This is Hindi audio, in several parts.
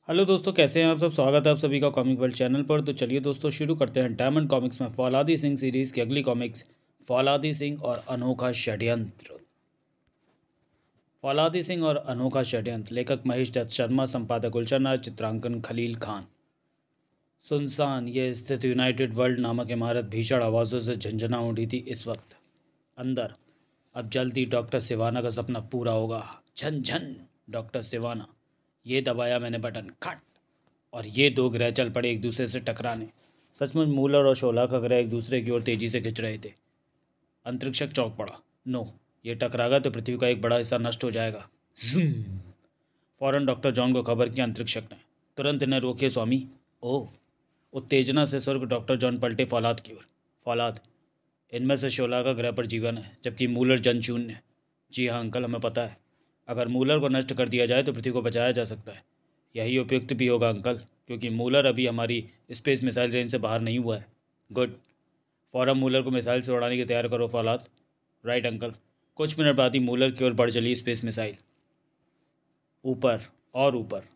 हेलो दोस्तों, कैसे हैं आप सब। स्वागत है आप सभी का कॉमिक वर्ल्ड चैनल पर। तो चलिए दोस्तों शुरू करते हैं डायमंड कॉमिक्स में फौलादी सिंह सीरीज़ की अगली कॉमिक्स, फौलादी सिंह और अनोखा षड्यंत्र। फौलादी सिंह और अनोखा षड्यंत्र, लेखक महेश दत्त शर्मा, संपादक गुलशन राज, चित्रांकन खलील खान। सुनसान ये स्थित यूनाइटेड वर्ल्ड नामक इमारत भीषण आवाज़ों से झंझना उठी थी इस वक्त। अंदर, अब जल्दी डॉक्टर सिवाना का सपना पूरा होगा। झन झन। डॉक्टर सिवाना, ये दबाया मैंने बटन, खट, और ये दो ग्रह चल पड़े एक दूसरे से टकराने। सचमुच मूलर और शोला का ग्रह एक दूसरे की ओर तेजी से खिंच रहे थे। अंतरिक्षक चौंक पड़ा। नो, ये टकरागा तो पृथ्वी का एक बड़ा हिस्सा नष्ट हो जाएगा। ज़ूम। फौरन डॉक्टर जॉन को खबर की अंतरिक्षक ने। तुरंत इन्हें रोकिए स्वामी। ओह। उत्तेजना से स्वर्ग डॉक्टर जॉन पलटे फौलाद की ओर। फौलाद, इनमें से शोला का ग्रह पर जीवन है, जबकि मूलर जन शून्य है। जी हाँ अंकल, हमें पता है। अगर मूलर को नष्ट कर दिया जाए तो पृथ्वी को बचाया जा सकता है। यही उपयुक्त भी होगा अंकल, क्योंकि मूलर अभी हमारी स्पेस मिसाइल रेंज से बाहर नहीं हुआ है। गुड। फौरन मूलर को मिसाइल से उड़ाने की तैयार करो फौलाद। Right uncle. कुछ मिनट बाद ही मूलर की ओर बढ़ चली स्पेस मिसाइल। ऊपर और ऊपर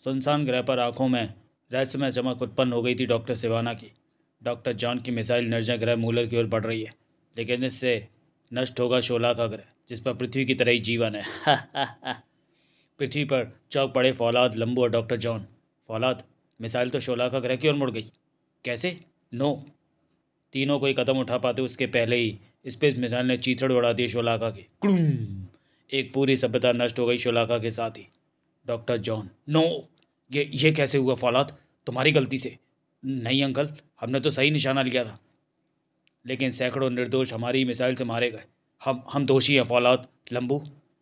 सुनसान ग्रह पर आंखों में रहस्यमय चमक उत्पन्न हो गई थी डॉक्टर सिवाना की। डॉक्टर जॉन की मिसाइल निर्जय ग्रह मूलर की ओर बढ़ रही है, लेकिन इससे नष्ट होगा शोला का ग्रह, जिस पर पृथ्वी की तरह ही जीवन है। पृथ्वी पर चौंक पड़े फौलाद, लंबू और डॉक्टर जॉन। फौलाद, मिसाइल तो शोला का ग्रह की ओर मुड़ गई। कैसे? नो। तीनों कोई कदम उठा पाते उसके पहले ही स्पेस मिसाइल ने चीथड़ उड़ा दी शोलाका की। क्लूम। एक पूरी सभ्यता नष्ट हो गई शोलाका के साथ ही। डॉक्टर जॉन, नो, ये कैसे हुआ फौलाद? तुम्हारी गलती से। नहीं अंकल, हमने तो सही निशाना लिया था। लेकिन सैकड़ों निर्दोष हमारी मिसाइल से मारे गए। हम दोषी हैं फौलाद। लंबू,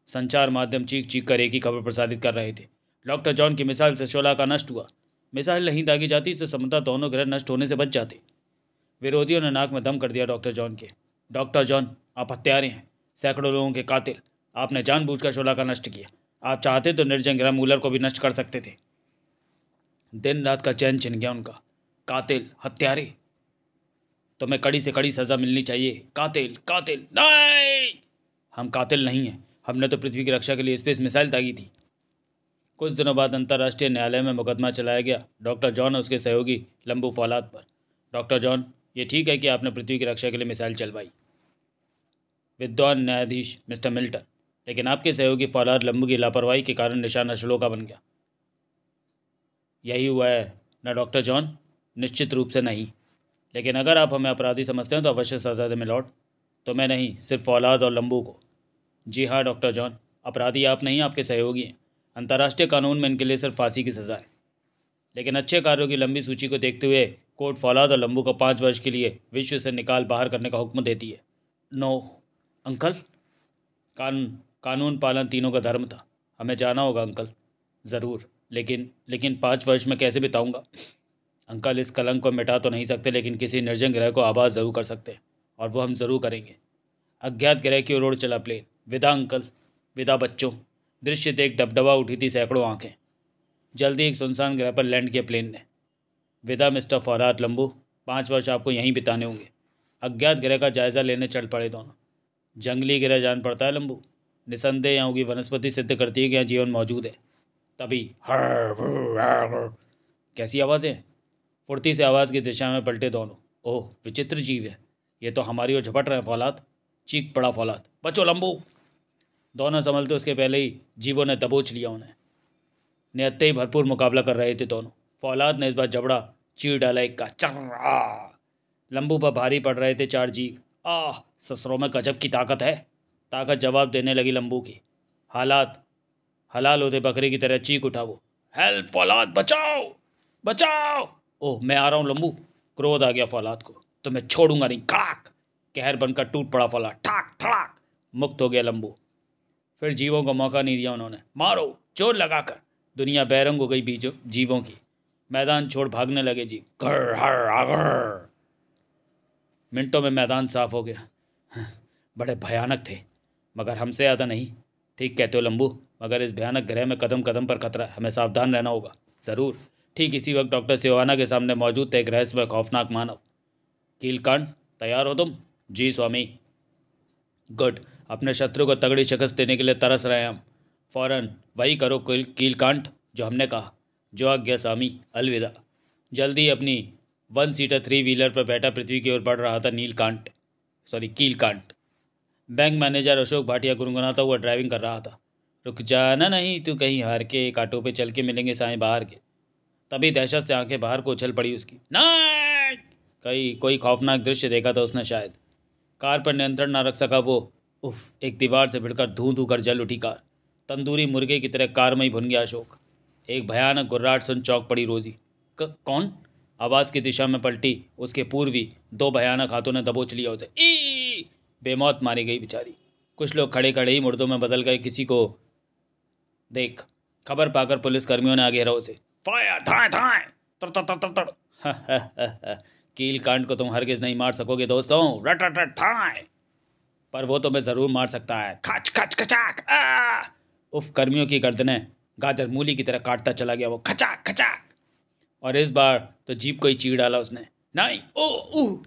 संचार माध्यम चीख चीख कर एक ही खबर प्रसारित कर रहे थे। डॉक्टर जॉन की मिसाइल से शोला का नष्ट हुआ। मिसाइल नहीं दागी जाती तो संभवतः दोनों ग्रह नष्ट होने से बच जाते। विरोधियों ने नाक में दम कर दिया डॉक्टर जॉन के। डॉक्टर जॉन, आप हत्यारे हैं, सैकड़ों लोगों के कातिल। आपने जानबूझकर शोला का नष्ट किया। आप चाहते तो निर्जय ग्रह मूलर को भी नष्ट कर सकते थे। दिन रात का चैन छिन गया उनका। कातिल, हत्यारे, तुम्हें कड़ी से कड़ी सजा मिलनी चाहिए। कातिल, कातिल नहीं। हम कातिल नहीं हैं। हमने तो पृथ्वी की रक्षा के लिए स्पेस मिसाइल दागी थी। कुछ दिनों बाद अंतर्राष्ट्रीय न्यायालय में मुकदमा चलाया गया डॉक्टर जॉन और उसके सहयोगी लंबू फौलाद पर। डॉक्टर जॉन, ये ठीक है कि आपने पृथ्वी की रक्षा के लिए मिसाइल चलवाई, विद्वान न्यायाधीश मिस्टर मिल्टन, लेकिन आपके सहयोगी फौलाद लंबू की लापरवाही के कारण निशाना शोला बन गया। यही हुआ है ना डॉक्टर जॉन? निश्चित रूप से नहीं, लेकिन अगर आप हमें अपराधी समझते हैं तो अवश्य सजा दें मिलॉर्ड। तो मैं नहीं, सिर्फ फौलाद और लंबू को। जी हाँ डॉक्टर जॉन, अपराधी आप नहीं, आपके सहयोगी हैं। अंतर्राष्ट्रीय कानून में इनके लिए सिर्फ फांसी की सज़ा है। लेकिन अच्छे कार्यों की लंबी सूची को देखते हुए कोर्ट फौलाद और लंबू को 5 वर्ष के लिए विश्व से निकाल बाहर करने का हुक्म देती है। No uncle. कानून पालन तीनों का धर्म था। हमें जाना होगा अंकल। ज़रूर, लेकिन 5 वर्ष में कैसे बिताऊंगा अंकल? इस कलंक को मिटा तो नहीं सकते, लेकिन किसी निर्जन ग्रह को आबाद ज़रूर कर सकते हैं, और वो हम ज़रूर करेंगे। अज्ञात ग्रह की ओर उड़ चला प्लेन। विदा अंकल, विदा बच्चों। दृश्य देख डबडबा उठी थी सैकड़ों आंखें। जल्दी एक सुनसान ग्रह पर लैंड किया प्लेन ने। विदा मिस्टर फौलाद, लंबू, 5 वर्ष आपको यहीं बिताने होंगे। अज्ञात ग्रह का जायज़ा लेने चल पड़े दोनों। जंगली ग्रह जान पड़ता है लंबू। निसंदेह यहाँ की वनस्पति सिद्ध करती है कि यहाँ जीवन मौजूद है। तभी कैसी आवाज़ें? फुर्ती से आवाज़ की दिशा में पलटे दोनों। ओह, विचित्र जीव है। ये तो हमारी ओर झपट रहे हैं फौलाद। चीख पड़ा फौलाद, बचो लंबू। दोनों संभलते उसके पहले ही जीवों ने दबोच लिया उन्हें। निहत्ते ही भरपूर मुकाबला कर रहे थे दोनों। फौलाद ने इस बार जबड़ा चीर डाला एक का। चर्रा। लंबू पर भारी पड़ रहे थे 4 जीव। आह, ससुरों में गजब की ताकत है। ताकत जवाब देने लगी लंबू की। हालात हलाल होते बकरे की तरह चीख उठा वो। हेल्प फौलाद, बचाओ बचाओ। ओह, मैं आ रहा हूँ लंबू। क्रोध आ गया फौलाद को। तो मैं छोड़ूंगा नहीं। खड़ाक। कहर बनकर टूट पड़ा फौलाद। ठाक ठड़ाक। मुक्त हो गया लंबू। फिर जीवों को मौका नहीं दिया उन्होंने। मारो जोर लगाकर। दुनिया बैरंग हो गई बीजों जीवों की। मैदान छोड़ भागने लगे जीव। घर हर आगर। मिनटों में मैदान साफ हो गया। बड़े भयानक थे, मगर हमसे ज़्यादा नहीं। ठीक कहते हो लंबू, मगर इस भयानक ग्रह में कदम कदम पर खतरा है। हमें सावधान रहना होगा। ज़रूर। ठीक इसी वक्त डॉक्टर सिवाना के सामने मौजूद थे एक रहस्यमय खौफनाक मानव। कीलकांड, तैयार हो तुम? जी स्वामी। गुड। अपने शत्रु को तगड़ी शिकस्त देने के लिए तरस रहे हैं हम। फौरन वही करो कीलकांड जो हमने कहा। जो आज्ञा स्वामी, अलविदा। जल्दी अपनी 1 सीटर 3 व्हीलर पर बैठा पृथ्वी की ओर बढ़ रहा था कीलकांत। बैंक मैनेजर अशोक भाटिया गुनगुनाता हुआ ड्राइविंग कर रहा था। रुक जाना नहीं, तू कहीं हार के, एक ऑटो पे चल के मिलेंगे साएं बाहर के। तभी दहशत से आंखें बाहर को उछल पड़ी उसकी। नहीं, कोई खौफनाक दृश्य देखा था उसने शायद। कार पर नियंत्रण ना रख सका वो। उफ, एक दीवार से भिड़कर धूं धूं कर जल उठी कार। तंदूरी मुर्गे की तरह कार में ही भुन गया अशोक। एक भयानक गुर्राहट सुन चौंक पड़ी रोजी। कौन? आवाज़ की दिशा में पलटी उसके पूर्वी 2 भयानक हाथों ने दबोच लिया उसे। ई बेमौत मारी गई बेचारी। कुछ लोग खड़े खड़े ही मुर्दों में बदल गए। किसी को देख खबर पाकर पुलिस कर्मियों ने आगे घेरा उसे। फायर, धाए धाए, तर तर तर तर तर। कीलकांड को तुम हरगिज नहीं मार सकोगे दोस्तों। रट रट रट थाए। पर वो तुम्हें ज़रूर मार सकता है। खच खच खचाक। उफ, कर्मियों की गर्दनें गाजर मूली की तरह काटता चला गया वो। खचाक खचाक। और इस बार तो जीप को ही चीर डाला उसने। नहीं, ओ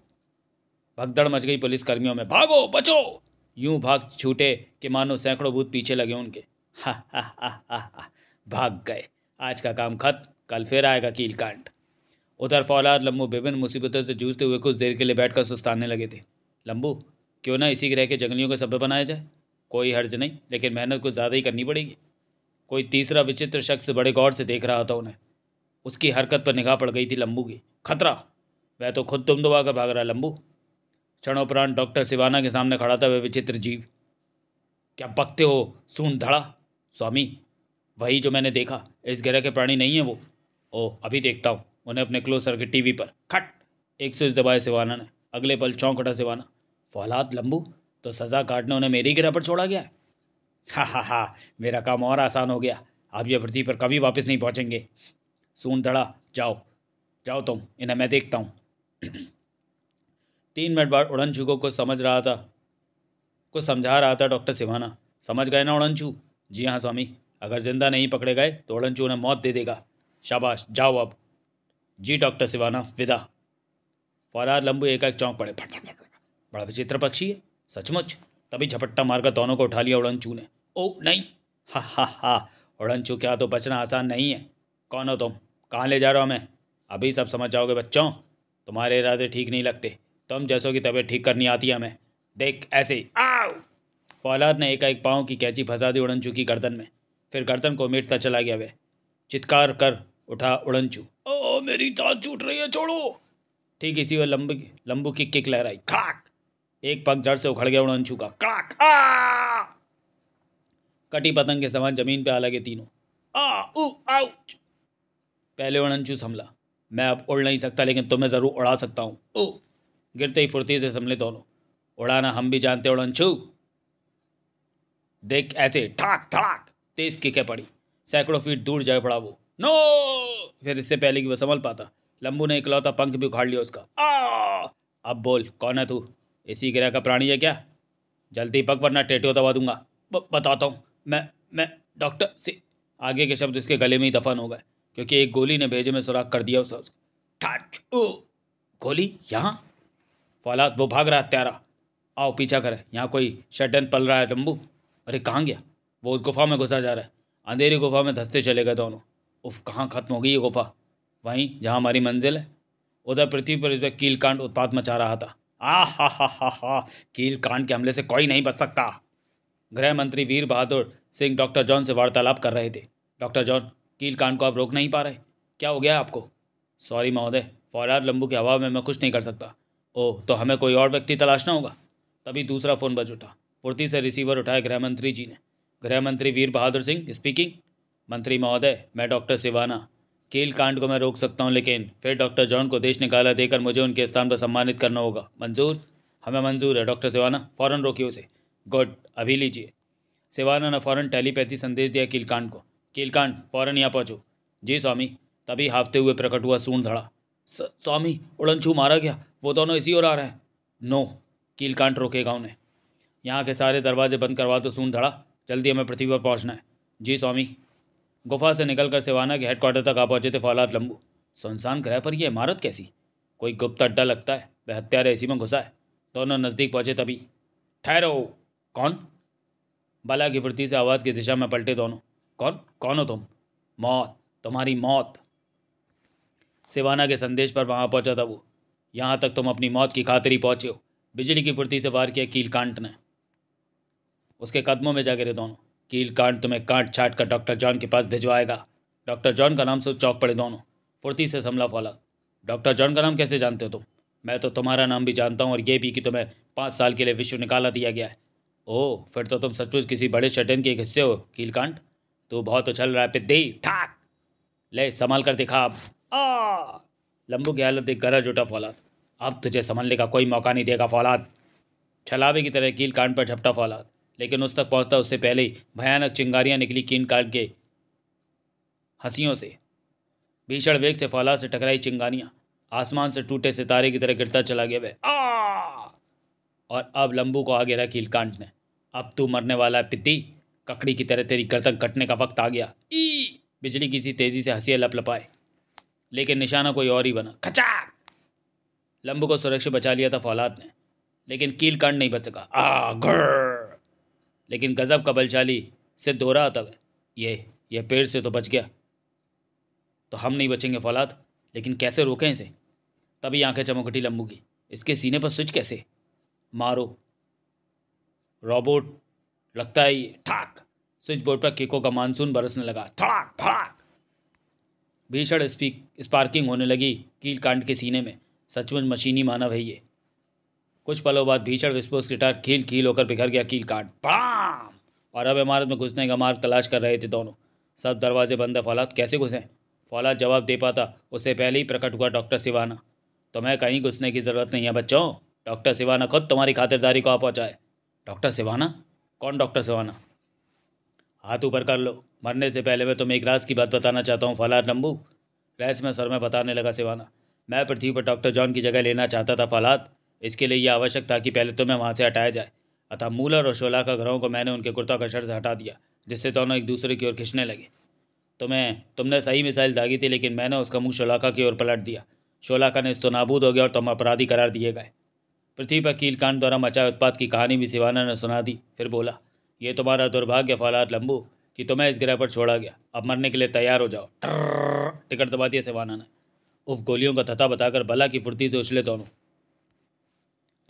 भगदड़ मच गई पुलिस कर्मियों में। भागो, बचो। यूं भाग छूटे कि मानो सैकड़ों भूत पीछे लगे उनके। हा हा हा हा हा। भाग गए। आज का काम खत्म, कल फिर आएगा कीलकांड। उधर फौलाद लंबू विभिन्न मुसीबतों से जूझते हुए कुछ देर के लिए बैठकर सुस्ताने लगे थे। लंबू, क्यों ना इसी ग्रह के जंगलियों को सभ्य बनाया जाए। कोई हर्ज नहीं, लेकिन मेहनत कुछ ज़्यादा ही करनी पड़ेगी। कोई तीसरा विचित्र शख्स बड़े गौर से देख रहा था उन्हें। उसकी हरकत पर निगाह पड़ गई थी लंबू की। खतरा, वह तो खुद तुम दबा कर भाग रहा लंबू। क्षणोपरांत डॉक्टर सिवाना के सामने खड़ा था वह विचित्र जीव। क्या बकते हो सूंड धड़ा? स्वामी, वही जो मैंने देखा। इस ग्रह के प्राणी नहीं है वो। ओह, अभी देखता हूँ उन्हें अपने क्लोज सर्किट टीवी पर। खट, एक स्विच दबाए सिवाना ने। अगले पल चौंक उठा सिवाना। फौलाद लंबू, तो सज़ा काटने उन्हें मेरी गिरह पर छोड़ा गया है। हा हा हा, मेरा काम और आसान हो गया। अब ये पृथ्वी पर कभी वापस नहीं पहुँचेंगे। सूंड धड़ा, जाओ जाओ तुम, इन्हें मैं देखता हूँ। 3 मिनट बाद उड़नछू को कुछ समझा रहा था डॉक्टर सिवाना। समझ गए ना उड़नछू? जी हाँ स्वामी, अगर जिंदा नहीं पकड़े गए तो उड़नछू उन्हें मौत दे देगा। शाबाश, जाओ अब। जी डॉक्टर सिवाना, विदा। फौलाद लंबू एकाएक चौंक पड़े। बड़ा विचित्र पक्षी है सचमुच। तभी झपट्टा मारकर दोनों को उठा लिया उड़नछू ने। ओ नहीं, हा हा हा। उड़नछू, क्या तो बचना आसान नहीं है। कौन हो तुम? कहाँ ले जा रहे हो हमें? अभी सब समझ जाओगे बच्चों। तुम्हारे इरादे ठीक नहीं लगते। तुम जैसों की तबीयत ठीक करनी आती है हमें। देख ऐसे। आओ। फौलाद ने एकाएक पाँव की कैंची फंसा दी उड़नछू की गर्दन में। फिर गर्दन को मेटता चला गया वह। चित्कार कर उठा उड़नछू। ओ मेरी दांत छूट रही है, छोड़ो। ठीक इसी वह लंबू की किक लहराई। खड़ाक, एक पग जड़ से उखड़ गया उड़नछू का। कड़ाक, कटी पतंग के समान जमीन पे आ लगे तीनों। आउच। पहले उड़नछू संभला। मैं अब उड़ नहीं सकता, लेकिन तुम्हें ज़रूर उड़ा सकता हूँ। ओ, गिरते ही फुर्ती से संभले दोनों। उड़ाना हम भी जानते उड़नछू। देख ऐसे। ठाक ठाक, तेज किकें पड़ी। सैकड़ों फीट दूर जा पड़ा वो। नो। फिर इससे पहले कि वह संभल पाता, लंबू ने इकलौता पंख भी उखाड़ लिया उसका। अब बोल, कौन है तू? इसी ग्रह का प्राणी है क्या? जल्दी पक, वरना टेटो दबा दूंगा। बताता हूँ। मैं डॉक्टर से। आगे के शब्द उसके गले में ही दफन हो गए, क्योंकि एक गोली ने भेजे में सुराख कर दिया उसे। ठाच। ओ, गोली यहाँ? फौलाद, वो भाग रहा है हत्यारा। आओ पीछा करे, यहाँ कोई षड्यंत्र पल रहा है लंबू। अरे कहाँ गया वो? उस गुफा में घुसा जा रहा है। अंधेरी गुफा में धंसते चले गए दोनों। उफ, कहाँ खत्म हो गई ये गुफा? वहीं जहाँ हमारी मंजिल है। उधर पृथ्वी पर इस वक्त कीलकांड उत्पात मचा रहा था। हा, कीलकांड के हमले से कोई नहीं बच सकता। गृह मंत्री वीर बहादुर सिंह डॉक्टर जॉन से वार्तालाप कर रहे थे। डॉक्टर जॉन, कीलकांड को आप रोक नहीं पा रहे, क्या हो गया है आपको? सॉरी महोदय, फौलाद लंबू के अभाव में मैं कुछ नहीं कर सकता। ओह, तो हमें कोई और व्यक्ति तलाशना होगा। तभी दूसरा फ़ोन बज उठा। फुर्ती से रिसीवर उठाया गृह मंत्री जी ने। गृह मंत्री वीर बहादुर सिंह स्पीकिंग। मंत्री महोदय, मैं डॉक्टर सिवाना। कीलकांड को मैं रोक सकता हूं, लेकिन फिर डॉक्टर जॉन को देश निकाला देकर मुझे उनके स्थान पर सम्मानित करना होगा। मंजूर? हमें मंजूर है डॉक्टर सिवाना, फ़ौरन रोकिए उसे। गुड, अभी लीजिए। सिवाना ने फ़ौरन टेलीपैथी संदेश दिया कीलकांड को। कीलकांड, फ़ौरन यहाँ पहुँचो। जी स्वामी। तभी हाफते हुए प्रकट हुआ सूंड धड़ा। स्वामी, उड़नछू मारा गया, वो दोनों इसी ओर आ रहे हैं। नो, कीलकांड रोकेगा उन्हें। यहाँ के सारे दरवाजे बंद करवा दो सूंड धड़ा, जल्दी हमें पृथ्वी पर पहुँचना है। जी स्वामी। गुफा से निकलकर सिवाना के हेडक्वार्टर तक आ पहुंचे थे फौलाद लंबू। सुनसान ग्रह पर यह इमारत कैसी? कोई गुप्त अड्डा लगता है, वह हत्यारा इसी में घुसा है। दोनों नज़दीक पहुंचे तभी। ठहरो। कौन? बला की फुर्ती से आवाज़ की दिशा में पलटे दोनों। कौन हो तुम? मौत, तुम्हारी मौत। सिवाना के संदेश पर वहां पहुंचा था वो। यहाँ तक तुम अपनी मौत की खातिर ही पहुंचे हो। बिजली की फुर्ती से वार किया कीलकांट ने। उसके कदमों में जा गिरे दोनों। कीलकांट तुम्हें काट छाट कर डॉक्टर जॉन के पास भिजवाएगा। डॉक्टर जॉन का नाम सुन चौंक पड़े दोनों। फुर्ती से संभला फौलाद। डॉक्टर जॉन का नाम कैसे जानते हो तुम? मैं तो तुम्हारा नाम भी जानता हूँ और ये भी कि तुम्हें 5 साल के लिए विश्व निकाला दिया गया है। ओह, फिर तो तुम सचमुच किसी बड़े षड्यंत्र के एक हिस्से हो कीलकांट। तू बहुत उछल रहा है पिद्दी। ठाक ले, संभाल कर दिखा अब। आ लंबू की हालत देख गरज उठा फौलाद। अब तुझे संभलने का कोई मौका नहीं देगा फौलाद। छलावे की तरह कीलकांट पर झपटा फौलाद, लेकिन उस तक पहुंचता उससे पहले ही भयानक चिंगारियां निकली कीलकांट के हंसियों से। भीषण वेग से फौलाद से टकराई चिंगारियां। आसमान से टूटे सितारे की तरह गिरता चला गया वह। और अब लंबू को आगे रहा कीलकांट ने। अब तू मरने वाला है पिद्दी। ककड़ी की तरह तेरी गर्दन कटने का वक्त आ गया। बिजली की सी तेजी से हंसियां लपलपाए, लेकिन निशाना कोई और ही बना। खचाक! लंबू को सुरक्षित बचा लिया था फौलाद ने, लेकिन कीलकांट नहीं बच सका। घर्र! लेकिन गजब का बलशाली सिद्ध हो रहा था वह। ये पेड़ से तो बच गया, तो हम नहीं बचेंगे फौलाद। लेकिन कैसे रोकें इसे? तभी आंखें चमक उठी लंबू की। इसके सीने पर स्विच कैसे? मारो रोबोट, लगता है ये। ठाक! स्विच बोर्ड पर किकों का मानसून बरसने लगा। ठाक ठाक! भीषण स्पार्किंग होने लगी कीलकांट के सीने में। सचमुच मशीनी मानव है ये। कुछ पलों बाद भीषण विस्फोट के टार खील खील होकर बिखर गया कीलकांट। बम! और अब इमारत में घुसने का मार्ग तलाश कर रहे थे दोनों। सब दरवाजे बंद है फौलाद, कैसे घुसें? फौलाद जवाब दे पाता उससे पहले ही प्रकट हुआ डॉक्टर सिवाना। तुम्हें कहीं घुसने की ज़रूरत नहीं है बच्चों। डॉक्टर सिवाना खुद तुम्हारी खातिरदारी को आ पहुँचाए। डॉक्टर सिवाना? कौन डॉक्टर सिवाना? हाथ ऊपर कर लो। मरने से पहले मैं तुम्हें एक राज की बात बताना चाहता हूँ फौलाद लंबू। रहस्यमय स्वर में बताने लगा सिवाना। मैं पृथ्वी पर डॉक्टर जॉन की जगह लेना चाहता था फौलाद। इसके लिए यह आवश्यक था कि पहले तुम्हें वहाँ से हटाया जाए। अतः मूलर और शोलाका ग्रहों को मैंने उनके गुरुत्वाकर्षण से हटा दिया, जिससे दोनों एक दूसरे की ओर खिंचने लगे। तुमने सही मिसाइल दागी थी, लेकिन मैंने उसका मुंह शोलाका की ओर पलट दिया। शोलाका ने इस तो नाबूद हो गया और तुम अपराधी करार दिए गए। पृथ्वी पर कीलकांट द्वारा मचाए उत्पात की कहानी भी सिवाना ने सुना दी। फिर बोला, ये तुम्हारा दुर्भाग्य फौलाद लंबू कि तुम्हें इस ग्रह पर छोड़ा गया। अब मरने के लिए तैयार हो जाओ। टिकट दबा दिया सिवाना ने। उफ! गोलियों का थता बताकर बला की फुर्ती से उछले दोनों।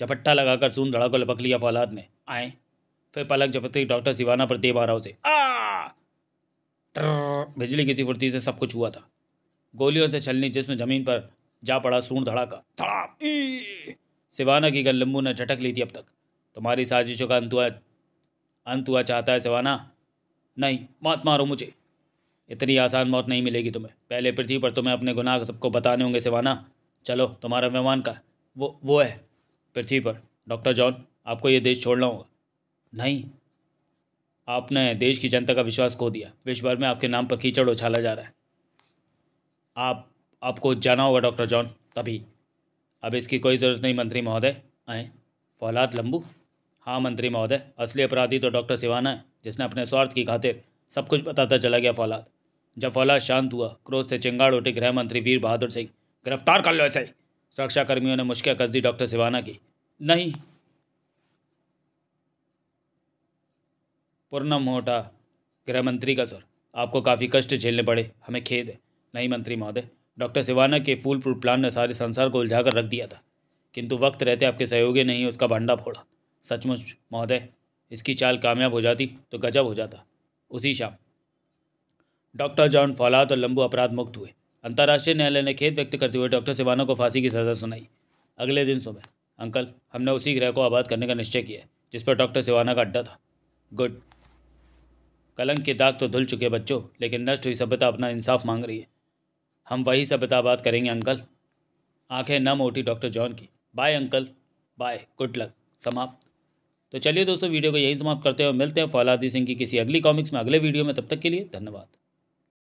झपट्टा लगाकर सून धड़ा को लपक लिया फौलाद ने। आए फिर पलक झपकते डॉक्टर सिवाना पर दे मारा उसे। बिजली किसी फुर्ती से सब कुछ हुआ था। गोलियों से छलनी जिसमें जमीन पर जा पड़ा सून धड़ाका। सिवाना की गन लंबू ने झटक ली थी। अब तक तुम्हारी साजिशों का अंत हुआ चाहता है सिवाना? नहीं, मत मारो मुझे। इतनी आसान मौत नहीं मिलेगी तुम्हें। पहले पृथ्वी पर तुम्हें अपने गुनाह सबको बताने होंगे सिवाना। चलो, तुम्हारा मेहमान का वो है पृथ्वी पर। डॉक्टर जॉन, आपको ये देश छोड़ना होगा। नहीं, आपने देश की जनता का विश्वास खो दिया। विश्व भर में आपके नाम पर कीचड़ उछाला जा रहा है। आपको जाना होगा डॉक्टर जॉन। तभी अब इसकी कोई ज़रूरत नहीं मंत्री महोदय। आए फौलाद लंबू। हाँ मंत्री महोदय, असली अपराधी तो डॉक्टर सिवाना है, जिसने अपने स्वार्थ की खातिर सब कुछ बताता चला गया फौलाद। जब फौलाद शांत हुआ, क्रोध से चिंगाड़ उठे गृह मंत्री वीर बहादुर सिंह। गिरफ्तार कर लो ऐसे। सुरक्षा कर्मियों ने मुश्किल कस दी डॉक्टर सिवाना की। नहीं, पूर्णम मोटा गृह मंत्री का स्वर। आपको काफ़ी कष्ट झेलने पड़े, हमें खेद है। नहीं मंत्री महोदय, डॉक्टर सिवाना के फूल प्रूफ प्लान ने सारे संसार को उलझा कर रख दिया था, किंतु वक्त रहते आपके सहयोगी ने ही उसका भांडा फोड़ा। सचमुच महोदय, इसकी चाल कामयाब हो जाती तो गजब हो जाता। उसी शाम डॉक्टर जॉन, फौलाद और लंबू अपराध मुक्त हुए। अंतर्राष्ट्रीय न्यायालय ने खेद व्यक्त करते हुए डॉक्टर सिवाना को फांसी की सज़ा सुनाई। अगले दिन सुबह, अंकल, हमने उसी ग्रह को आबाद करने का निश्चय किया जिस पर डॉक्टर सिवाना का अड्डा था। गुड। कलंक के दाग तो धुल चुके बच्चों, लेकिन नष्ट हुई सभ्यता अपना इंसाफ मांग रही है। हम वही सभ्यता आबाद करेंगे अंकल। आंखें नम उठी डॉक्टर जॉन की। Bye uncle, bye, good luck. समाप्त। तो चलिए दोस्तों, वीडियो को यही समाप्त करते हैं और मिलते हैं फौलादी सिंह की किसी अगली कॉमिक्स में अगले वीडियो में। तब तक के लिए धन्यवाद।